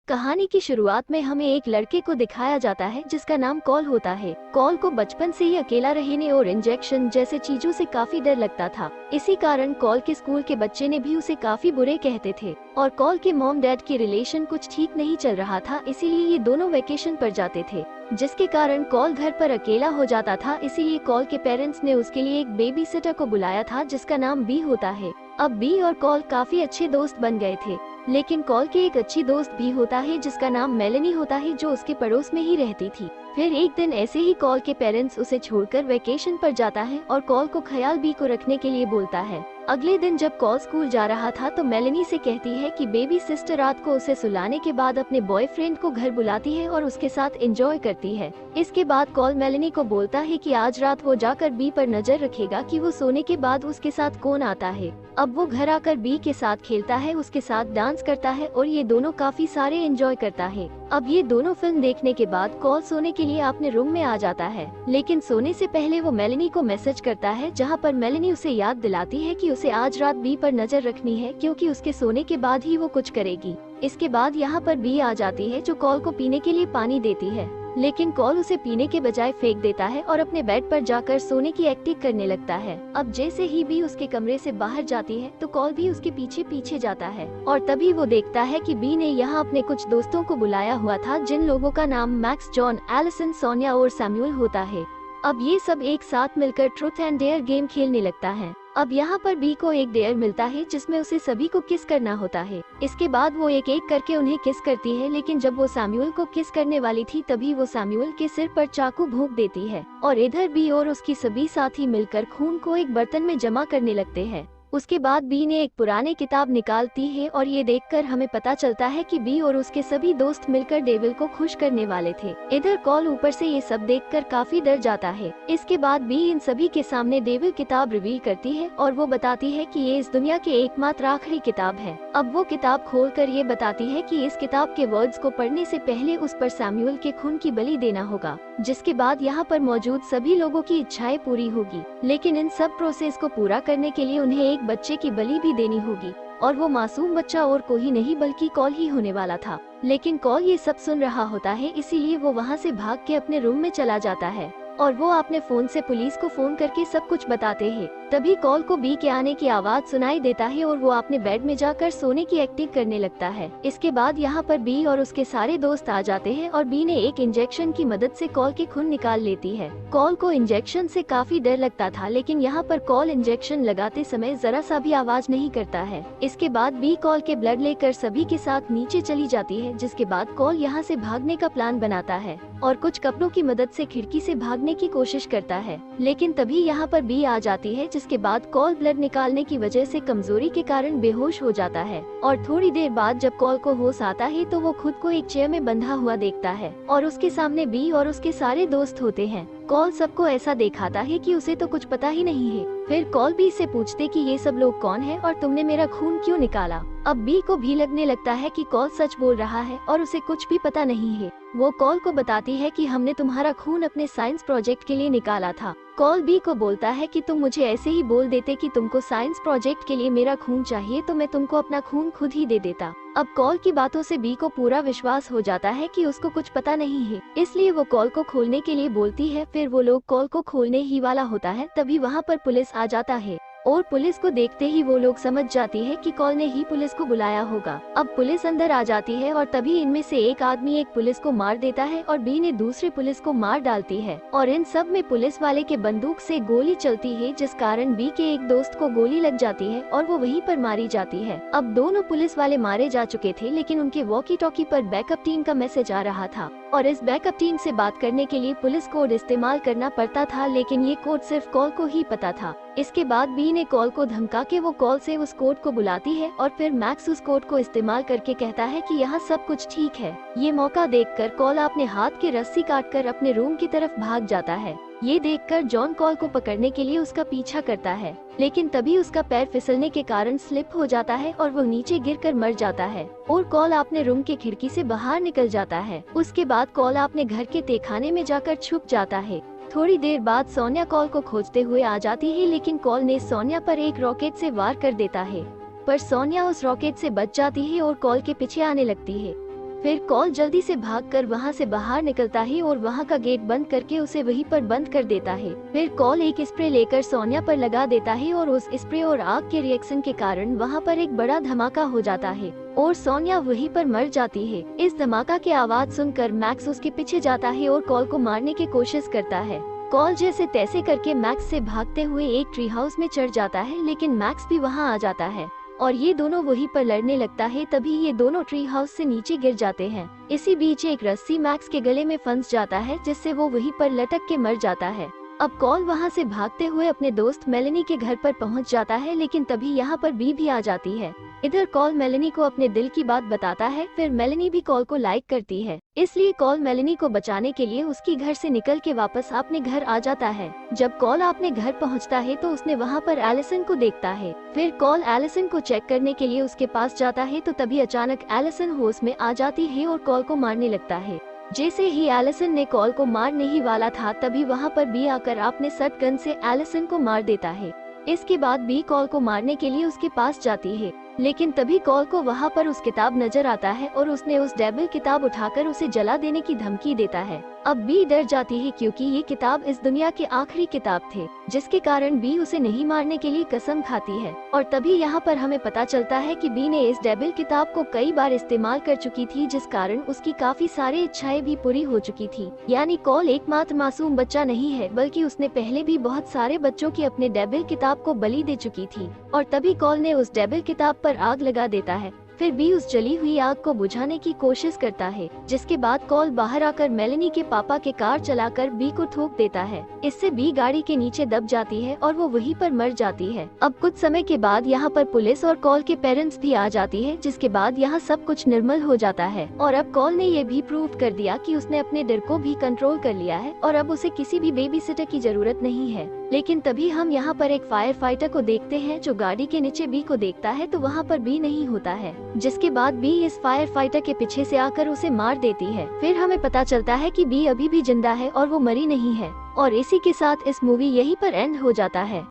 कहानी की शुरुआत में हमें एक लड़के को दिखाया जाता है जिसका नाम कॉल होता है। कॉल को बचपन से ही अकेला रहने और इंजेक्शन जैसे चीजों से काफी डर लगता था। इसी कारण कॉल के स्कूल के बच्चे ने भी उसे काफी बुरे कहते थे और कॉल के मॉम डैड की रिलेशन कुछ ठीक नहीं चल रहा था, इसीलिए ये दोनों वेकेशन पर जाते थे, जिसके कारण कॉल घर पर अकेला हो जाता था। इसीलिए कॉल के पेरेंट्स ने उसके लिए एक बेबी सिटर को बुलाया था जिसका नाम बी होता है। अब बी और कॉल काफी अच्छे दोस्त बन गए थे, लेकिन कॉल की एक अच्छी दोस्त भी होता है जिसका नाम मेलेनी होता है, जो उसके पड़ोस में ही रहती थी। फिर एक दिन ऐसे ही कॉल के पेरेंट्स उसे छोड़कर वेकेशन पर जाता है और कॉल को ख्याल बी को रखने के लिए बोलता है। अगले दिन जब कॉल स्कूल जा रहा था तो मेलेनी से कहती है कि बेबी सिस्टर रात को उसे सुलाने के बाद अपने बॉयफ्रेंड को घर बुलाती है और उसके साथ एंजॉय करती है। इसके बाद कॉल मेलेनी को बोलता है कि आज रात वो जाकर बी पर नजर रखेगा कि वो सोने के बाद उसके साथ कौन आता है। अब वो घर आकर बी के साथ खेलता है, उसके साथ डांस करता है और ये दोनों काफी सारे एंजॉय करता है। अब ये दोनों फिल्म देखने के बाद कॉल सोने के लिए अपने रूम में आ जाता है, लेकिन सोने से पहले वो मेलेनी को मैसेज करता है, जहाँ पर मेलेनी उसे याद दिलाती है कि उसे आज रात बी पर नजर रखनी है क्योंकि उसके सोने के बाद ही वो कुछ करेगी। इसके बाद यहाँ पर बी आ जाती है जो कॉल को पीने के लिए पानी देती है, लेकिन कॉल उसे पीने के बजाय फेंक देता है और अपने बेड पर जाकर सोने की एक्टिंग करने लगता है। अब जैसे ही बी उसके कमरे से बाहर जाती है तो कॉल भी उसके पीछे पीछे जाता है और तभी वो देखता है कि बी ने यहाँ अपने कुछ दोस्तों को बुलाया हुआ था, जिन लोगों का नाम मैक्स, जॉन, एलिसन, सोनिया और सैमुअल होता है। अब ये सब एक साथ मिलकर ट्रूथ एंड डेयर गेम खेलने लगता है। अब यहाँ पर बी को एक डेयर मिलता है जिसमें उसे सभी को किस करना होता है। इसके बाद वो एक एक करके उन्हें किस करती है, लेकिन जब वो सैमुअल को किस करने वाली थी तभी वो सैमुअल के सिर पर चाकू भोंक देती है और इधर बी और उसकी सभी साथी मिलकर खून को एक बर्तन में जमा करने लगते हैं। उसके बाद बी ने एक पुरानी किताब निकालती है और ये देखकर हमें पता चलता है कि बी और उसके सभी दोस्त मिलकर डेविल को खुश करने वाले थे। इधर कॉल ऊपर से ये सब देखकर काफी डर जाता है। इसके बाद बी इन सभी के सामने डेविल किताब रिवील करती है और वो बताती है कि ये इस दुनिया की एकमात्र आखिरी किताब है। अब वो किताब खोलकर ये बताती है कि इस किताब के वर्ड्स को पढ़ने से पहले उस पर सैमुअल के खून की बलि देना होगा, जिसके बाद यहाँ पर मौजूद सभी लोगों की इच्छाएं पूरी होगी। लेकिन इन सब प्रोसेस को पूरा करने के लिए उन्हें एक बच्चे की बलि भी देनी होगी और वो मासूम बच्चा और कोई नहीं बल्कि कॉल ही होने वाला था। लेकिन कॉल ये सब सुन रहा होता है, इसीलिए वो वहाँ से भाग के अपने रूम में चला जाता है और वो अपने फोन से पुलिस को फोन करके सब कुछ बताते हैं। तभी कॉल को बी के आने की आवाज सुनाई देता है और वो अपने बेड में जाकर सोने की एक्टिंग करने लगता है। इसके बाद यहाँ पर बी और उसके सारे दोस्त आ जाते हैं और बी ने एक इंजेक्शन की मदद से कॉल के खून निकाल लेती है। कॉल को इंजेक्शन से काफी डर लगता था, लेकिन यहाँ पर कॉल इंजेक्शन लगाते समय जरा सा भी आवाज नहीं करता है। इसके बाद बी कॉल के ब्लड लेकर सभी के साथ नीचे चली जाती है, जिसके बाद कॉल यहाँ से भागने का प्लान बनाता है और कुछ कपड़ों की मदद से खिड़की से भागने की कोशिश करता है। लेकिन तभी यहाँ पर बी आ जाती है, जिसके बाद कॉल ब्लड निकालने की वजह से कमजोरी के कारण बेहोश हो जाता है और थोड़ी देर बाद जब कॉल को होश आता है तो वो खुद को एक चेयर में बंधा हुआ देखता है और उसके सामने बी और उसके सारे दोस्त होते हैं। कॉल सबको ऐसा दिखाता है कि उसे तो कुछ पता ही नहीं है। फिर कॉल बी से पूछते कि ये सब लोग कौन है और तुमने मेरा खून क्यों निकाला। अब बी को भी लगने लगता है कि कॉल सच बोल रहा है और उसे कुछ भी पता नहीं है। वो कॉल को बताती है कि हमने तुम्हारा खून अपने साइंस प्रोजेक्ट के लिए निकाला था। कॉल बी को बोलता है कि तुम मुझे ऐसे ही बोल देते कि तुमको साइंस प्रोजेक्ट के लिए मेरा खून चाहिए तो मैं तुमको अपना खून खुद ही दे देता। अब कॉल की बातों से बी को पूरा विश्वास हो जाता है कि उसको कुछ पता नहीं है, इसलिए वो कॉल को खोलने के लिए बोलती है। फिर वो लोग कॉल को खोलने ही वाला होता है, तभी वहाँ पर पुलिस आ जाता है और पुलिस को देखते ही वो लोग समझ जाती है कि कॉल ने ही पुलिस को बुलाया होगा। अब पुलिस अंदर आ जाती है और तभी इनमें से एक आदमी एक पुलिस को मार देता है और बी ने दूसरे पुलिस को मार डालती है और इन सब में पुलिस वाले के बंदूक से गोली चलती है, जिस कारण बी के एक दोस्त को गोली लग जाती है और वो वहीं पर मारी जाती है। अब दोनों पुलिस वाले मारे जा चुके थे, लेकिन उनके वॉकी टॉकी पर बैकअप टीम का मैसेज आ रहा था और इस बैकअप टीम से बात करने के लिए पुलिस कोड इस्तेमाल करना पड़ता था, लेकिन ये कोड सिर्फ कॉल को ही पता था। इसके बाद बी ने कॉल को धमका के वो कॉल से उस कोड को बुलाती है और फिर मैक्स उस कोड को इस्तेमाल करके कहता है कि यहाँ सब कुछ ठीक है। ये मौका देखकर कॉल अपने हाथ के रस्सी काटकर अपने रूम की तरफ भाग जाता है। ये देखकर जॉन कॉल को पकड़ने के लिए उसका पीछा करता है, लेकिन तभी उसका पैर फिसलने के कारण स्लिप हो जाता है और वो नीचे गिरकर मर जाता है और कॉल अपने रूम के खिड़की से बाहर निकल जाता है। उसके बाद कॉल अपने घर के तहखाने में जाकर छुप जाता है। थोड़ी देर बाद सोनिया कॉल को खोजते हुए आ जाती है, लेकिन कॉल ने सोनिया पर एक रॉकेट से वार कर देता है, पर सोनिया उस रॉकेट से बच जाती है और कॉल के पीछे आने लगती है। फिर कॉल जल्दी से भागकर वहां से बाहर निकलता है और वहां का गेट बंद करके उसे वहीं पर बंद कर देता है। फिर कॉल एक स्प्रे लेकर सोनिया पर लगा देता है और उस स्प्रे और आग के रिएक्शन के कारण वहां पर एक बड़ा धमाका हो जाता है और सोनिया वहीं पर मर जाती है। इस धमाका की आवाज सुनकर मैक्स उसके पीछे जाता है और कॉल को मारने की कोशिश करता है। कॉल जैसे तैसे करके मैक्स से भागते हुए एक ट्री हाउस में चढ़ जाता है, लेकिन मैक्स भी वहां आ जाता है और ये दोनों वहीं पर लड़ने लगता है। तभी ये दोनों ट्री हाउस से नीचे गिर जाते हैं। इसी बीच एक रस्सी मैक्स के गले में फंस जाता है, जिससे वो वहीं पर लटक के मर जाता है। अब कॉल वहां से भागते हुए अपने दोस्त मेलेनी के घर पर पहुंच जाता है, लेकिन तभी यहाँ पर बी भी आ जाती है। इधर कॉल मेलेनी को अपने दिल की बात बताता है। फिर मेलेनी भी कॉल को लाइक करती है, इसलिए कॉल मेलेनी को बचाने के लिए उसकी घर से निकल के वापस अपने घर आ जाता है। जब कॉल अपने घर पहुंचता है तो उसने वहां पर एलिसन को देखता है। फिर कॉल एलिसन को चेक करने के लिए उसके पास जाता है तो तभी अचानक एलिसन होश में आ जाती है और कॉल को मारने लगता है। जैसे ही एलिसन ने कॉल को मारने ही वाला था, तभी वहां पर बी आकर अपने शॉटगन से एलिसन को मार देता है। इसके बाद बी कॉल को मारने के लिए उसके पास जाती है, लेकिन तभी कॉल को वहां पर उस किताब नजर आता है और उसने उस डेविल किताब उठाकर उसे जला देने की धमकी देता है। अब बी डर जाती है क्योंकि ये किताब इस दुनिया की आखिरी किताब थे, जिसके कारण बी उसे नहीं मारने के लिए कसम खाती है। और तभी यहाँ पर हमें पता चलता है कि बी ने इस डेविल किताब को कई बार इस्तेमाल कर चुकी थी, जिस कारण उसकी काफी सारी इच्छाएं भी पूरी हो चुकी थी। यानी कॉल एकमात्र मासूम बच्चा नहीं है, बल्कि उसने पहले भी बहुत सारे बच्चों की अपने डेविल किताब को बलि दे चुकी थी। और तभी कॉल ने उस डेविल किताब पर आग लगा देता है। फिर बी उस जली हुई आग को बुझाने की कोशिश करता है, जिसके बाद कॉल बाहर आकर मेलेनी के पापा के कार चलाकर बी को ठोक देता है। इससे बी गाड़ी के नीचे दब जाती है और वो वहीं पर मर जाती है। अब कुछ समय के बाद यहाँ पर पुलिस और कॉल के पेरेंट्स भी आ जाती है, जिसके बाद यहाँ सब कुछ निर्मल हो जाता है। और अब कॉल ने ये भी प्रूव कर दिया कि उसने अपने डर को भी कंट्रोल कर लिया है और अब उसे किसी भी बेबी सिटर की जरूरत नहीं है। लेकिन तभी हम यहाँ पर एक फायर फाइटर को देखते हैं जो गाड़ी के नीचे बी को देखता है, तो वहाँ पर बी नहीं होता है, जिसके बाद बी इस फायर फाइटर के पीछे से आकर उसे मार देती है। फिर हमें पता चलता है कि बी अभी भी जिंदा है और वो मरी नहीं है। और इसी के साथ इस मूवी यहीं पर एंड हो जाता है।